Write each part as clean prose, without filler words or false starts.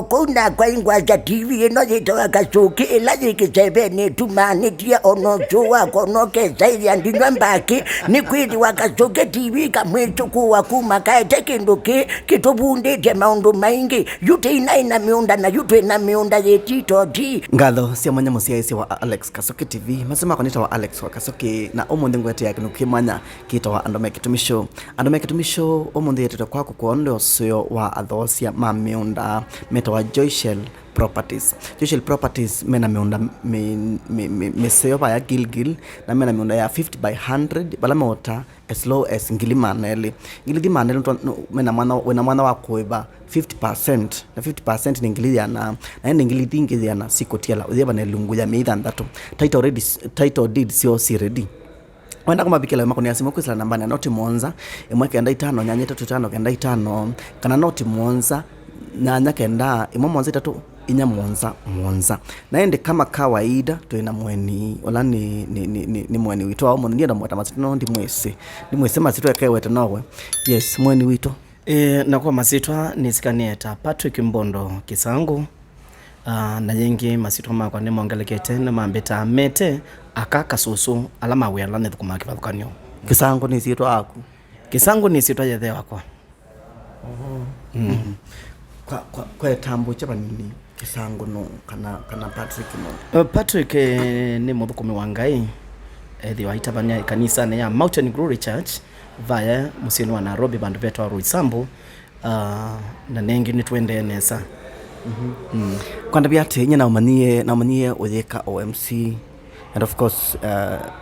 okuna kwa ingwaja TV no yitoa Kasuki elaji kisebeni tumanitia ono chuwa kono kesaidi andinwa mbaki ni kwidi wa Kasuki TV kamwitu kuwa kumakaete kinduki kitubundite maundu maingi yute ina miunda na yute ina miunda yetito di ngatho cia mwanya musiaisi wa Alex Kasuki TV masema kanita wa Alex wa Kasuki na umundi ngwete yake nukimanya kitwa andome kitumisho umundi yetete kwako kuonde osio wa athosia mamiunda meta wa Joyshell Properties mena miunda meseo ya Gilgil na mena miunda ya 50 by 100 bala mota as low as ngili manele mena mwana wa kuiba 50% na 50% ni ngili yana na ngili dingi yana sikotiala uyeba na lungu ya meitha ndato title deed sio si ready wenda kama bikela makoni asimu kwisala namba na noti monza emweke enda 5 nyanya 3 kenda 5 kana noti monza na nyakenda imo monza 3 inya monza na ende kama kawaida tuina mweni wala ni mweni wito au mweni ndio mweta masitno ndi mwese masitwa kewete nawe yes mweni wito na kwa masitwa nisikanieta Patrick Mbondo Kisangu na yengi masitwa makwa ni mongelekete na mambeta mete akaka susu alama wela ne kuma kivakanyo Kisangu ni sitwa aku Kisangu ni sitwa yethe wakwa kwa tambo chapa nini Kisangu no kana Patrick no Patrick ni muthukumi wa Ngai ethi wa itabania kanisa ya Mountain Glory Church via musini wa Nairobi bandu vetu wa Ruisambu na nengi ni twende nesa kwanda biate nya na umanie oyeka OMC and of course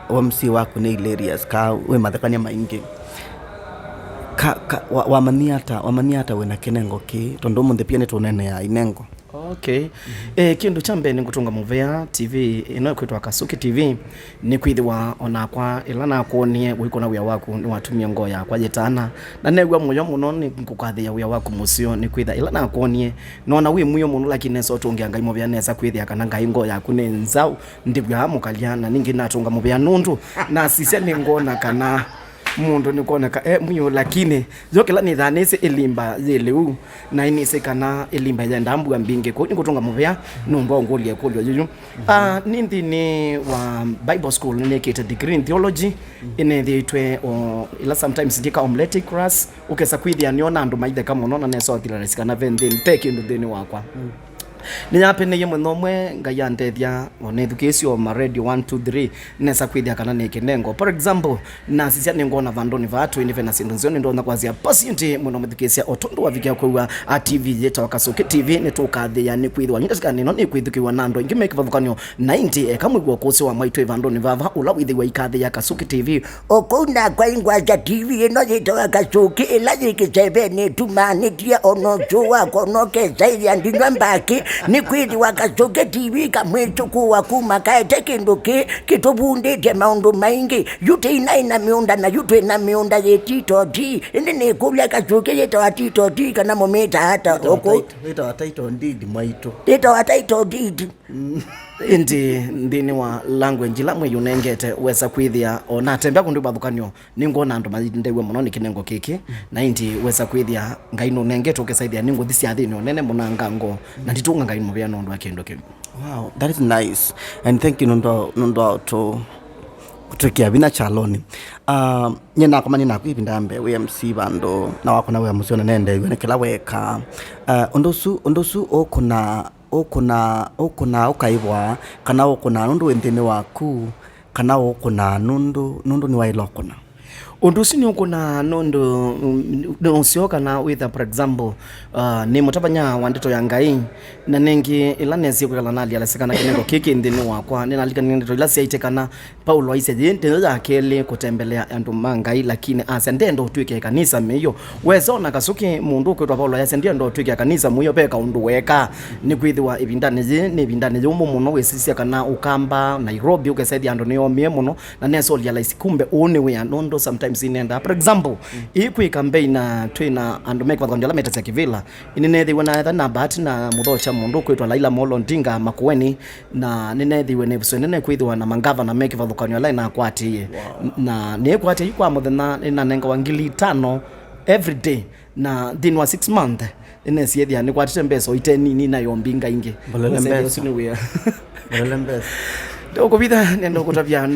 OMC wako ni hilarious ka we mathekania maingi wamaniata wena kinengo ki tondo munde pia netunene ya inengo okay kindu chambe ni ngutunga muvea TV ino kwitwa Kasuki TV ni kwithiwa ona kwa ilana kuonie wiko wia waku ni watumia ngoya kwa jetana na negwa muyo muno ni ngukathia wia waku musio ni kwitha ilana kuonie nona wi muyo muno lakini so tungia ngai muvea nesa kwithia kana ngai ngoya ku ne nzau ndibwa mukaliana ningi natunga muvea nundu na sisia ni ngona kana mundu ni kuoneka muyo lakini zokela ni thanese elimba yeleu na inise kana elimba ya ndambu ambinge ko ngutunga muvea numba ngolia kulyo yuyu nindi ni wa Bible school ni kete degree in theology ine thitwe ila sometimes dika omelette class ukesa kwithia niona andu maithe kama nona neso thirarisi kana vending take ndu thini wakwa Niyape yemwe nomwe ngayandethia onethukisio ma radio 123 nesa kwithia kana nekenengo for example na sisia ningona vandoni vatu inive na sindonzioni ndo na kwazia passionte muno methukisia otondo wavikia kwa TV yeta Kasuki TV netukathia ni kwithwa nyinga nino ni kwithukiwa nando ingimeke vavukanyo 90 kamwe gwo kusi wa maitwe vandoni vava ula withwa ikathia Kasuki TV okuna kwa ingwaja TV no yitoa Kasuki elaji kisebeni tumanitia ono chuwa kono kesaidi andinwa mbaki ni kwidi wa Kasuki TV kamwitu kuwa kumakaete kinduki kitubundite maundu maingi yute ina miunda na yute ina miunda yetito di indi ni kubla Kasuki yeta wa tito di kana mometa hata oko yeta wa title deed mwaito yeta wa title deed indi ndini wa language lamwe yunengete wesa kwithia ona tembea kundu bathukanyo ningona andu mazindewe muno ni kinengo kiki na indi wesa kwithia ngai no nengete ukesaithia ningo thisi athini onene munanga ngo na nditunga ngai mubya nondo akendo kindu wow that is nice and thank you nondo to kutukia bina chaloni nyena kama nina kwibindambe WMC bando na wako na we musiona nende yone kila weka ondosu okuna ukaibwa kana okuna nundu wendene waku kana okuna nundu ni wailokona undusi ni ukuna nondo usioka na with for example ni mutabanya wandito ya ngai na nengi ilanezi kukala nali alasekana kinengo kiki ndini wakwa nina alika nindito ilasi ya itekana Paulo aise jente za akele kutembelea andu mangai lakini asende ndo tuike kanisa meyo wezona Kasuki mundu kwetwa Paulo aise ndo tuike kanisa muyo peka undu weka ni kwithiwa ibindane yumu muno wesisia kana ukamba Nairobi ukesaidi andu niyo mie muno na neso lialaisi kumbe une we anondo sometimes inenda for example ikwi campaign na twina andu make vandela meta kivila inenethi wana na bahati na mudhocha mundu kwitwa Laila Molo Ndinga Makueni na nenethi wene busonene kwithwa na mangava na make vandhukanyo line na kwati na ne kwati kwa muthena ina nenga wangili 5 every day na din wa 6 month ene siethia ni kwatite mbeso itenini na yombinga ingi Bolele mbeso siniwia bolele mbeso ndio kubitha nendo kutavya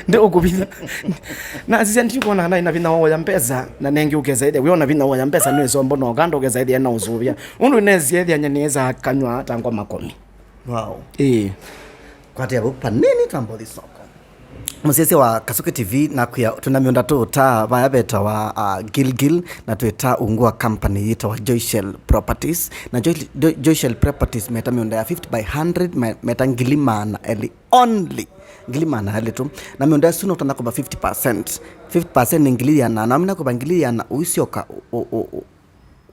ndio kubitha na sisi ndikuona na ina vina wa mpesa na nengi ukezaidi wewe una vina wa mpesa no sombo no gando ukezaidi na uzuvya undu neziethia nyeneza kanywa tangwa makomi wow kwati hapo panini tambo disoko Musese wa Kasuki TV na kuya tunamionda tu ta bayabeta wa Gilgil na tueta ungua company yita wa Joyshell Properties na Joyshell Properties meta mionda ya 50 by 100 meta ngilimana eli only ngilimana hali tu na mionda suno utana kuba 50% ni ngiliana na mina kuba ngiliana uisioka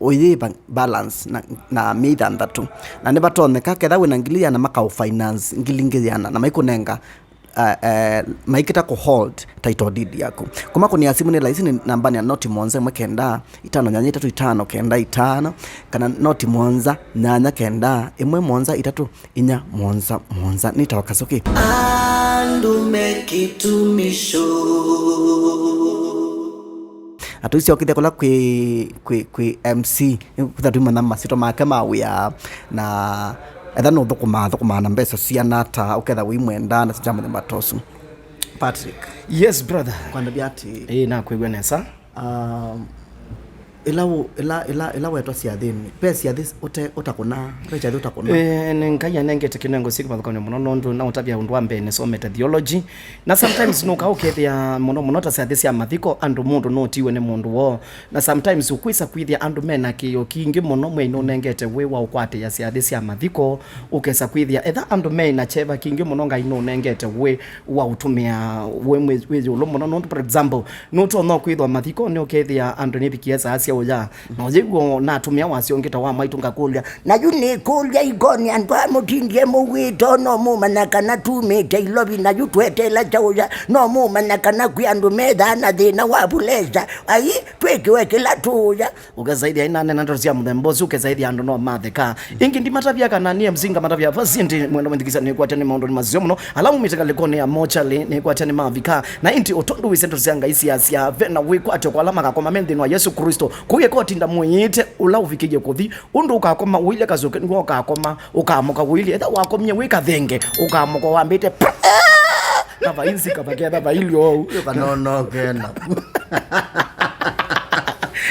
oye balance na mida ndatu na neba toneka ketha wina ngiliana maka finance ngilingiliana na maikunenga maikita ku hold title deed yako kuma kuni asimu ni license namba ni noti monza mwekenda 5 kenda 5 kana noti monza nyanya kenda imwe monza 3 inya monza nita Kasuki andume kitumisho atuisi okithia kula kwi MC kuthatuma na masito make mawia na etha no thukuma na mbeca cia nata uketha wi mwenda na jamu matosu Patrick. Yes brother. Kwanda biati na kwigwa nesa ila wetwa cia thini pesa this utakuna pesa thi utakuna nkaya nengete kinengo siku mathokoni muno nondu na utabia undu ambe ne somete theology na sometimes no ka ukethia muno ta cia cia mathiko andu mundu no tiwe ne mundu wo na sometimes ukwisa kwithia andu mena kiyo kingi muno mwe no nengete we wa ukwate ya cia mathiko ukesa kwithia etha andu mena cheva kingi muno ngai no nengete we wa utumia we mwezi ulo muno nondu for example no to no kwithwa mathiko ni ukethia andu ni bikiesa asia oya na yego na tumia wasiongeta wa maitunga kulya na yuni kulya igoni andu amutindie muwito no mumanaka na tumite ilobi na yutwetela chauya no mumanaka na kyandu medha na thina wa buleza ai twekiwe kila tuya ukazaidi aina nene ndo cia muthembozi ukazaidi andu no matheka ingi ndi matavya kana nie mzinga matavya fasindi mwendo mendikisa ni kwata ni maundu ni mazio muno alamu mitaka likoni ya mochali ni kwata ni mavika na inti otondu wisento cianga isi asia vena we kwata kwa alama kakoma mendi no Yesu Kristo kuye ko tinda munyite ula uvikije kuthi undu ukakoma wile kazoke ngo ukakoma ukamuka wile etha wakomye wika thenge ukamuka wambite kava insi kava kenda bailio no kena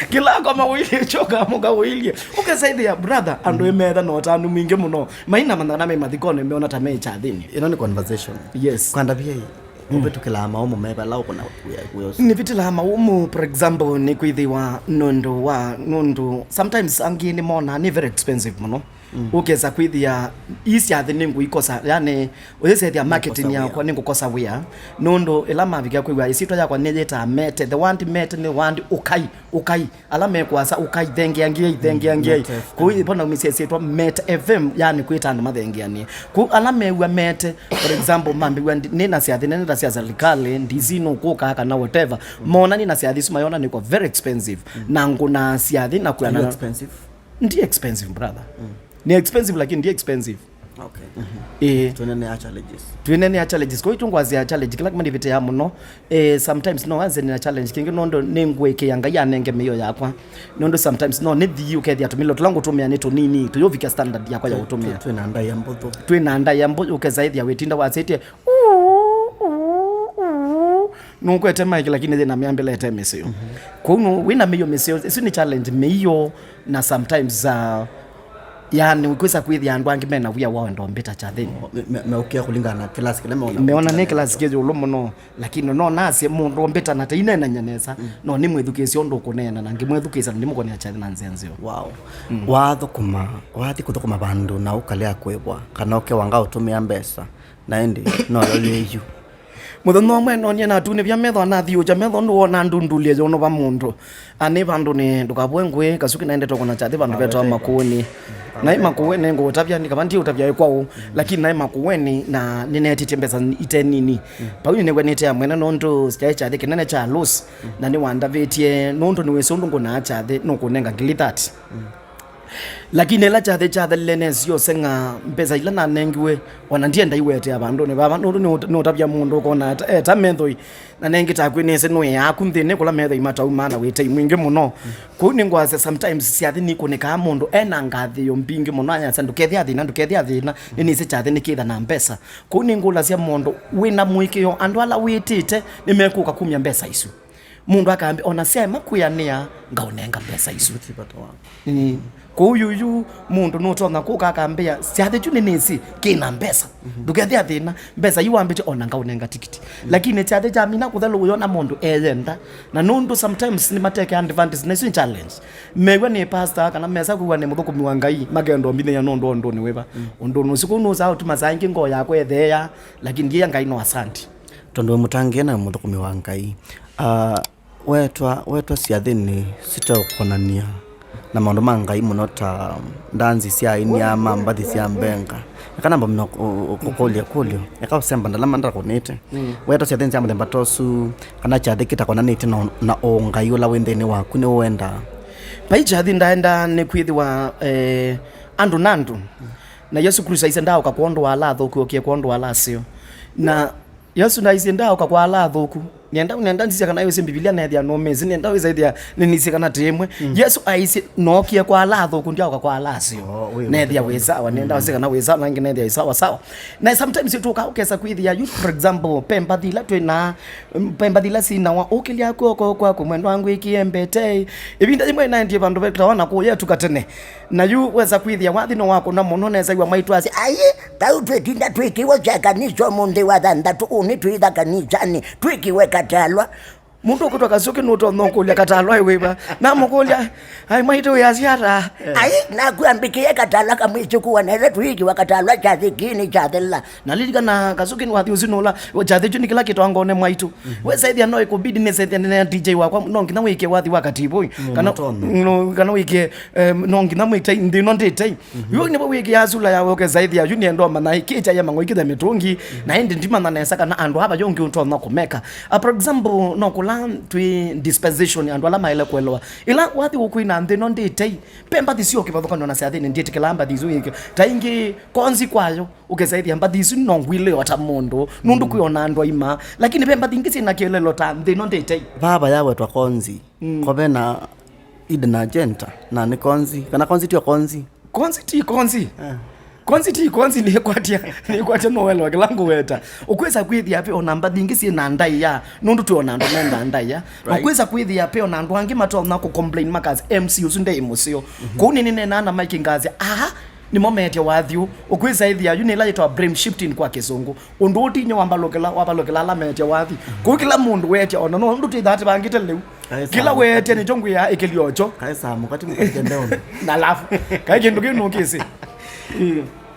kila kama wili choka muka wili ukasaidia brother andu emetha no tanu mingi muno maina mandana me mathikone meona ta mecha thini ino ni conversation yes kwanda bia ubetukila maumo meba lao kuna kuyos ni vitila maumo for example ni kwithiwa nundu sometimes angini mona ni very expensive muno ukeza kwithia isi athi ningu ikosa yani uyesethia marketing yakwa ningu kosa wia nundu ila mavika kwigwa isitwa yakwa nejeta mete the one mete ni one ukai ala mekwasa ukai thengia ngia kuyi bona umisesitwa mete fm yani kwita ndo mathengiani ku ala mewa mete for example mambiwa nina siathi nenda sia serikali ndizino kuka kana whatever mona nina siathi sumayona niko very expensive nangu na siathi na kuana expensive ndi expensive brother ni expensive lakini ndi expensive okay tuenene challenges kwa hiyo ngwazi challenge kila kama ndivite ya muno sometimes no waze ni challenge kingi nondo nengweke yanga ya nenge meyo yakwa nondo sometimes no ni the UK ya tumilo tulangu tumia neto nini tuyovika standard yakwa ya utumia tuenanda ya mbozo ukezaidi ya wetinda wasete nukwete mic lakini thina miambele ete mesio kwa hiyo wina meyo mesio isi ni challenge meyo na sometimes yani ukwesa kwithia andu angi mena wia wao ndo mbeta cha thini meukia kulingana class kile meona ne class kile ulo muno lakini no nasi mundu mbeta na taina na nyanesa no ni mwethukisio ndo kunena na ngimwethukisa ndi mukoni acha na nzenzio wow wathi kuthukuma bandu na ukalea kwebwa kana uke wanga utumia mbesa na endi no leyu muthono mweno ni na tune bya metho na thiu ja metho ndo na ndundulie jo no ba mundu ani bandu ni ndukabwe ngwe Kasuki naende to kuna chathi bandu beto makuoni na makuweni ngo tabya ni kama ndio utabya kwao lakini na makuweni na ninetite mbesa itenini pauni ne kwenete ya mwena nondo sicha the kinene cha loss na ni wanda vetie nondo ni weso ndo ngona acha the no kunenga gili that lakini la chathe lenesio senga mpesa ila na nengiwe wanandienda iwete abantu ne baba no tabya mundu kona ta metho na nengi takwinese no yaku nthine kula metho imata umana wete mwingi muno kuni ngwaze sometimes siathi ni kunika mundu ena ngathi yo mpingi muno anya sandukethi athina ni se chathe ni kitha na mpesa kuni ngula cia mundu wina mwikio andu ala witite nimekuka kumya mpesa isu mundu akambi ona sema kuyania ngaonenga mpesa isu tipato wangu kuyu mundu nutona kuka akambia siathe tu ninisi kina mpesa dukethi athina mpesa yuambite ona ngaonenga tikiti lakini tiathe jamina kuthalo uyona mundu eyenda na nundu sometimes ni mateke advantage na challenge mewe ni pastor kana mesa kuwa ni muthukumi wa ngai magendo mbine ya nondo ni weba undu nusiku nuza utumazangi ngo yakwe ethea lakini ngiya ngai no asanti tondo mutangie na muthukumi wa ngai wetwa siathini sitakonania na maundu ma ngai muno ta ndanzi cia inia mambathi cia mbenga kana mbamino kukolia kulio yakasemba ndalama ndakonete wetwa siathini cia muthemba tosu kana chathe kitakonanite na ngai ula wendeni waku ni wenda paichathi ndaenda ni kwithiwa andu nandu na Yesu Kristo aisenda ukakwondwa ala thuku okie kwondwa ala sio na Yesu ndaisenda ukakwala thuku nenda ndisia kana yose Biblia na thia no mezi nenda weza thia ninisi kana temwe Yesu aisi nokia kwa ala thuku ndia kwa ala sio na thia weza wa nenda weza kana weza na ngine thia sawa na sometimes tu ukesa kwithia you for example pemba dila sina wa ukilia kwa mwendo wangu ikiembete ibinda jimwe na ndie bandu betwana ko yetu katene na yu weza kwithia wathino wako na muno neza wa maitu asi aye tau twetinda twikiwa kanisa munde wa thanda tu uni twitha kanisani twikiwe katalwa mundu kutwa Kasuki nuto nonkulia katalwa iweba na mukulia ai maitu ya ziara aye na kuambikie katalwa kamwicho kuwa na twiki wa katalwa cha thikini cha thela na lilika na Kasuki ni wathi usinola chathe juni kila kitu angone mwaitu weza ithia no ikubidi ne sethe ne DJ wakwa nongi na wike wathi wakati boy kana wike nongi na mwita ndino ndete yo ne wike yazula ya woke zaidi ya juni ndo mana ikicha ya mangoikitha mitungi na ende ndima na nesa kana andu haba yongi unto na kumeka for example no kula twi dispensation andu ala maile kwelwa ila wathi ukuina ndino ndete pemba thisio kibathoka na cia thini ndite kilamba thizu iki taingi konzi kwayo ukezaidi amba thizu nongwile wata mundu nundu kuiona andu aima lakini pemba thingi sina kielelo ta ndino ndete baba yawe twa konzi kobena idna agenda na ni konzi kana konzi tio konzi konzi ni kwatia noelo kilangu weta ukweza kwithia pe onamba thingi si na ndai ya nundu tu onando nenda ndai ya ukweza kwithia pe onando angi mato na ku complain makazi MC usunde imusio kuni nene na mike ngazi ni momete wathiu ukweza ithia yuni la yitwa brain shifting kwa kizungu undu utinyo wabalokela la mete wathi ku kila mundu wete ona no ndu tithati bangite leu kila wete ni jongu ya ikiliocho kaisa mukati mukendeo na lafu kaje ndugu kisi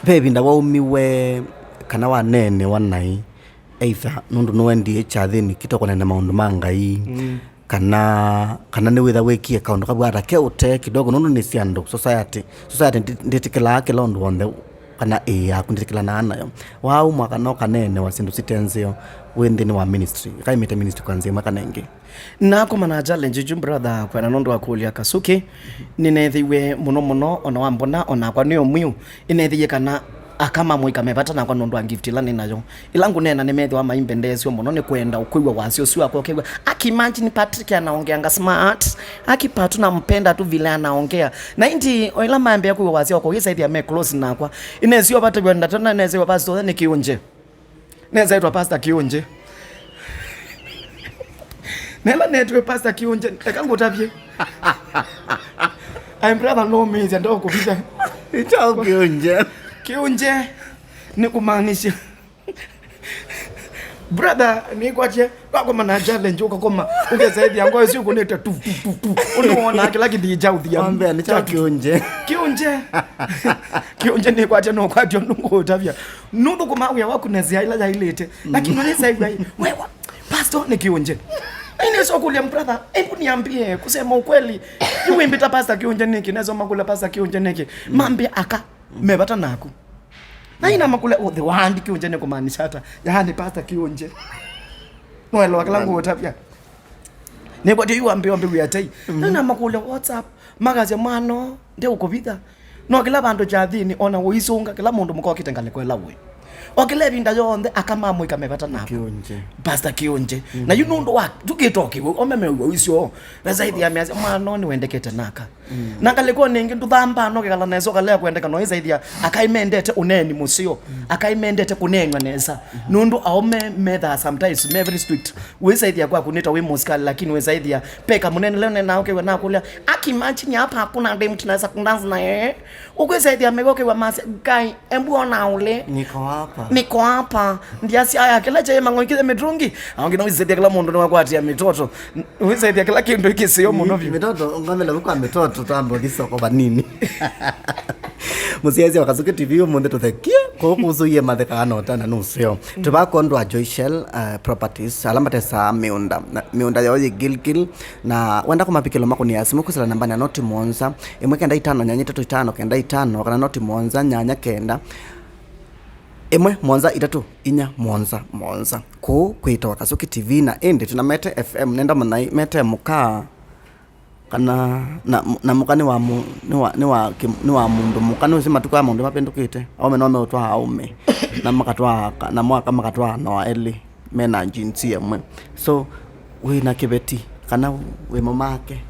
baby ndawaumiwe kana wanene wanai either nundu nwendi chathini kitoko na maundu mangai kana ni witha wikie kaundu kabwara ke ute kidogo nundu ni ciandu society nditikila kilondu wonde kana akundikila na nayo wau mwaka no kanene wasindu sitenzio wendini wa ministry kaimite ministry kwanza makanenge nako mana challenge ju brother kwa nondo akulia Kasuki ninethiwe muno ona wambona ona kwa niyo mwiu inethie kana akama mwika mepata na kwa nondo gift la ninayo ilangu nena nimethi wa maimbendezio muno ni kwenda ukuiwa wasio sio akokewa akimagine Patrick anaongeanga smart akipatu na mpenda tu vile anaongea na indi oila mambe yako wasio kwa hiyo ya me close na kwa inezio pata kwenda tena inezio pastor ni Kiungye neza itwa pastor Kiungye nela netwe pastor Kiungye ekangu tapye I'm brother no means ndo kupita itao Kiungye ni kumaanisha brother ni kwaje wako mana challenge ukakoma ungezaidi yango sio kuneta tu unaona kila kitu cha udhia ambe ni cha Kiungye ni kwaje no kwaje ndungu tavya nundu kumawe wako nazia ila ya ilete lakini unaweza hivi wewe pastor ni Kiungye ine sio kulia brother hebu niambie kusema ukweli yule mbita pastor Kiungye niki nazo makula pastor Kiungye niki mambe aka mebata naku na ina makula the one Kiungye ne kumaanisha hata yani pastor Kiungye noelo akalangu utapya nebo dio ambe we atai na makula WhatsApp magaze mano ndio ukubitha no kila bantu chathini ona uisunga kila mundu muko kitengale kwela we okile binda yonde akamamu ikamepata na Kiungye Pastor Kiungye na you know wa tukitoki omeme uisyo zaidi ya miazi mwana ni wendekete naka nakaleko ningi nduthamba no kala nezo kala kwendeka no zaidi ya akaimendete uneni musio akaimendete kunenwa neza nundu aome metha sometimes very strict we zaidi ya kwa kunita we muskali lakini we zaidi ya peka munene leo na okay na kulia akimachi hapa hakuna ndem tunaweza kundanza na ukwe zaidi ya megoke wa masi guy embu ona ule niko hapa ndiasi aya kila chaye mangoikile medrungi aongina wizedi kila mundu ni kwatia mitoto wizedi kila kindu ikisiyo muno mitoto ngamela kwa mitoto tambo disoko banini musiazi wa Kasuki TV umunde tuthekia ko kuzuye mathekano tana nusio tubakondwa Joyshell properties alambate sa miunda yaoye gilgil na wenda kumapikilo makuni ya simu kusala namba na noti monza imwe kenda 5 nyanya 3 kenda 5 kana noti monza nyanya kenda imwe monza 3 inya monza ko kwitwa Kasuki TV na ende tunamete FM nenda manai mete muka kana na mukani wa ni wa mundu mukani usema tukwa mundu mapendukite aume no meutwa aume na makatwa na mwaka makatwa no eli mena jinsi yamwe so we na kibeti kana we mamake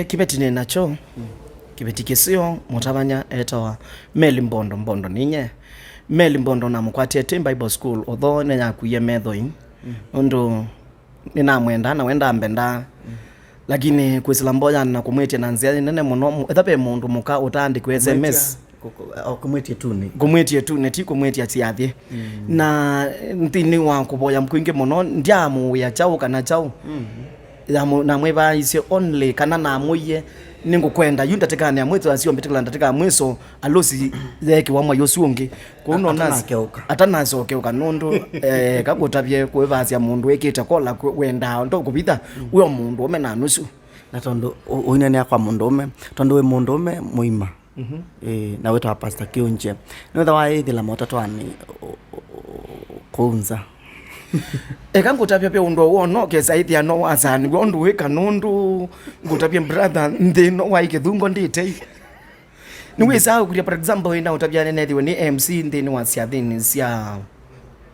kibeti ne nacho kibeti kisio mutabanya etawa meli mbondo ninye meli mbondo na mukwatie Tim Bible School although ne yakuye methoing ndo ninamwenda na wenda ambenda lakini kwesila mboya na kumwetia na nzia nene muno ethape mundu muka utandi ku SMS kumwetia tu neti kumwetia tiathie na ntini wa kuboya mkwinge muno ndiamu ya chau kana chau ya na mweba ise only kana na muye ningukwenda yunda tekana mwezo asio mbetekala ndateka mweso alosi zeki wa mwayo sungi kuno nasi atanazo keuka nondo kakutabye kwebazya mundu ekita kola wenda ndo kubitha uyo mundu omena nusu na tondo uinene akwa mundume tondo we mundume muima na wetu Pastor Kiungye no the way the lamota twani kunza ngutapya pe undo wono ke zaidi ya no azani wondo weka nundu ngutapya brother ndino waike dhungo ndite niwe sawa kulia for example ina utapya nene ni MC ndini wa siathini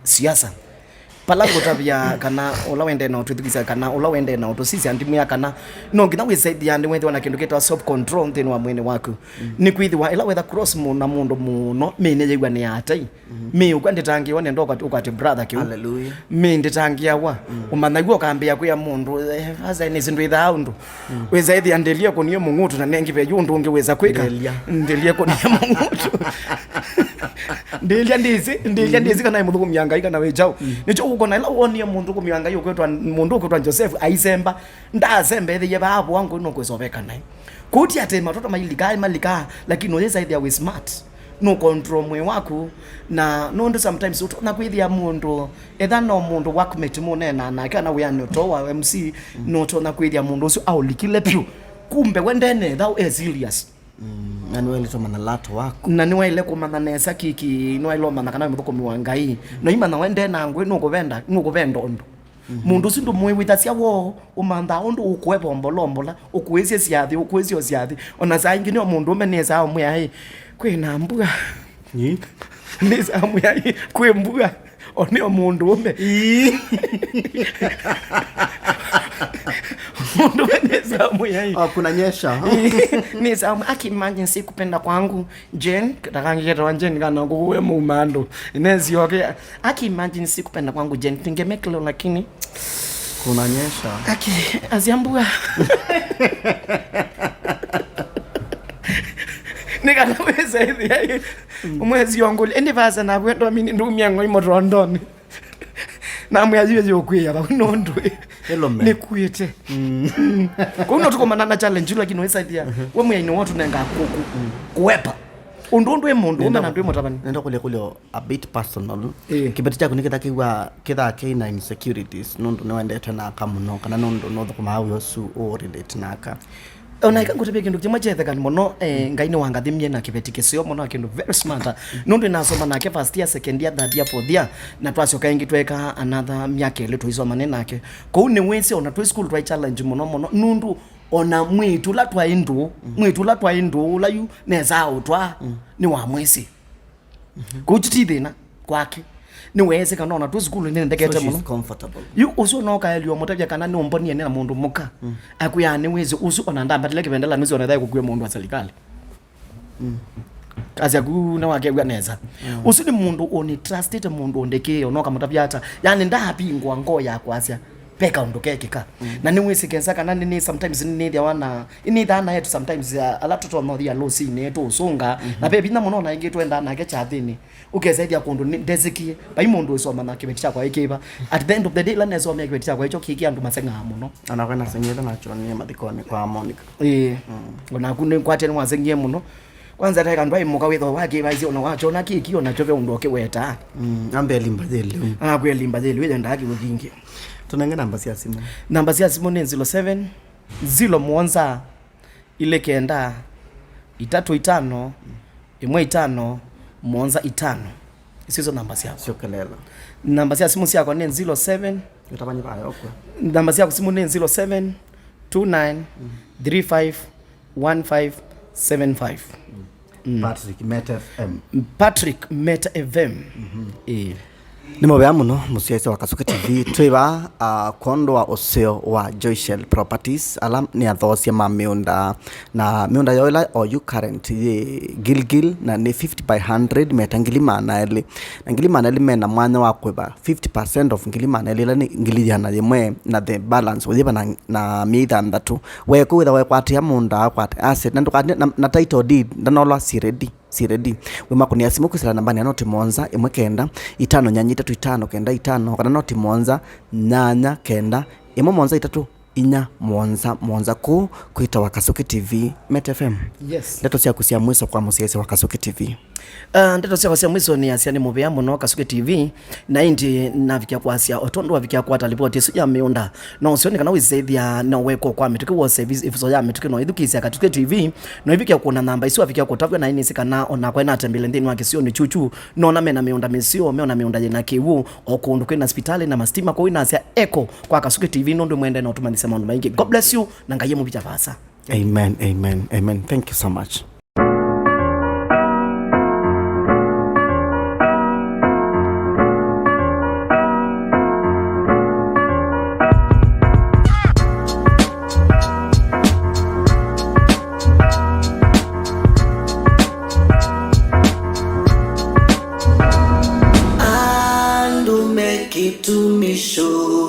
siasa pala ngutapya kana ulawende na ututhikisa kana ulawende na utosisi andimu ya kana no ngina we zaidi ya ndiwe wana kindu ketwa self control ndini wa mwene wako ni kwithiwa ila wetha cross mu na mundu muno mene yegwa ni atai mi ukwanditangiwa ne ndoka ukati brother kiu hallelujah mi nditangia wa umanagwa kambia kwa mundu aza ni zindu ithaundu we zaidi ya ndelia kuniyo mungutu na nengi pe yundu ungeweza kwika ndelia kuniyo mungutu ndelia ndizi kana imuthuku miangaika na wejao nicho uko na ila uonie mundu kumiangaika kwetwa mundu kwetwa Joseph aisemba ndazembe thiye babo wangu no kwezobeka nai kuti ate matoto malika lakini no zaidi ya we smart no control mwe wako na no sometimes utona kwithia mundu etha no mundu wakumeti munena na kana we anoto wa MC no tona kwithia mundu ucio aulikile pyu kumbe wendene thou is serious na niwe ile tomana lato wako na niwe ile kumana nesa kiki niwe ile mana kana muthuko miwangai no imana wende na ngwe no kuvenda ondo mundu sindu mwe withasia wo umanda ondo ukwepa ombolombola ukwesie siathi ukwesio siathi ona saa ingine o mundu umeneza o mwe kwina mbuga ni nisa mwe kwe mbuga oni o mundu ume mundu weneza mwe kuna nyesha ni sawa akimanye sikupenda kwangu Jen takangiketa Jen kana kuwe mumando inezi yoke akimanye sikupenda kwangu Jen tingemekelo lakini kuna nyesha aziambua nikanaweza hivi umwezi wangu ende vaza na kwenda mimi ndumya ngo imorondoni na mwaziwe yokuya banondwe nikuite kuno tukomana na challenge lakini we saidia we mwenye watu nenga kuwepa undondwe mundu umena ndwe mutabani nenda kule a bit personal kibeti chako nikitha kiwa kitha kina insecurities nundu newendete na kamuno kana nundu no thukuma hau yosu o relate naka ona ikangutebia kindu kimwe chetheka muno ngaine wangathimie na kibeti kisio muno kindu very smart nundu nasoma nake first year second year third year fourth year na twacoka ingi tweka another myaka ile tuisoma nake kou ni wese ona twi school twi challenge muno nundu ona mwitula twa indu la yu neza utwa ni wa mwisi kuchitithina kwake ni weze kana ona tuzikulu ni ndekete muno comfortable yu usu no ka elio mutabya kana ni umbonie na mundu muka akuya ni weze usu ona ndamba tileke bendela nizo ona dai kugwe mundu wa serikali kazi yaku na wake neza usu ni mundu oni trusted mundu ondeke ono kamutabyata yani ndapingwa ngoya kwasya peka ondokekeka na ni wese kenza kana ni sometimes ni dia wana ini dana yetu sometimes a lot of no dia losi ne to sunga na baby na muno na ingi twenda na ke chathini ukezaidi akundu ndeziki bai mundu so mana kibetisha kwa ikeba at the end of the day la nezo me kibetisha kwa icho kiki andu masenga muno anakwenda senyeta na choni mathikoni kwa Monica ona kunde kwate ni wasengie muno kwanza teka ndwai muka wetho wake baizi ona wacho na kiki ona chove undoke weta ambe limba dele kwe limba dele wethe ndaki ukingi tunenge namba cia simu ni 07 01 ile kenda 35 15 15 isizo namba cia shokelela namba cia simu ciakwa ni 07 utabanyi bayo kwa namba cia simu ni 07 29 35 15 75 Patrick Meta FM ni mobea muno musiaise wa Kasuki TV twiba kondwa oseo wa Joyshell Properties alam ni athosia ma miunda na miunda yoila o you current Gilgil na ni 50 by 100 meta ngilima na mena mwanya wa kweba 50% of ngilima na ile ni ngiliana yemwe na the balance withiba na miitha ndatu we kuwitha we kwatia munda kwate asset na title deed ndanolwa siredi wema kunia simu kusira nambani ya noti monza imwe kenda 5 nyanya 3 5 kenda 5 kana noti monza nyanya kenda imwe monza 3 inya monza ku kuita wa Kasuki TV Met FM. Yes. Ndeto cia kusia mwiso kwa musiaise wa Kasuki TV. Ndeto cia kusia mwiso ni asia ni mubea muno Kasuki TV na indi navikia kwa asia otondo wavikia kwa talipoti su ya miunda na usioni kana wizethia na weko kwa mituki wa service ifuso ya mituki no idukisia Kasuki TV no ivikia kuna namba isu wavikia kutavya na ini sikana ona kwa ina tembele ndini wake sio ni chuchu no na mena miunda misio meona miunda jena kiwu okundu kwa hospitali na mastima kwa ina asia eko kwa Kasuki TV ndo mwende na otumanisa maundu maingi. God bless you na ngaye mu bichafasa. Amen. Thank you so much. And make it to me show.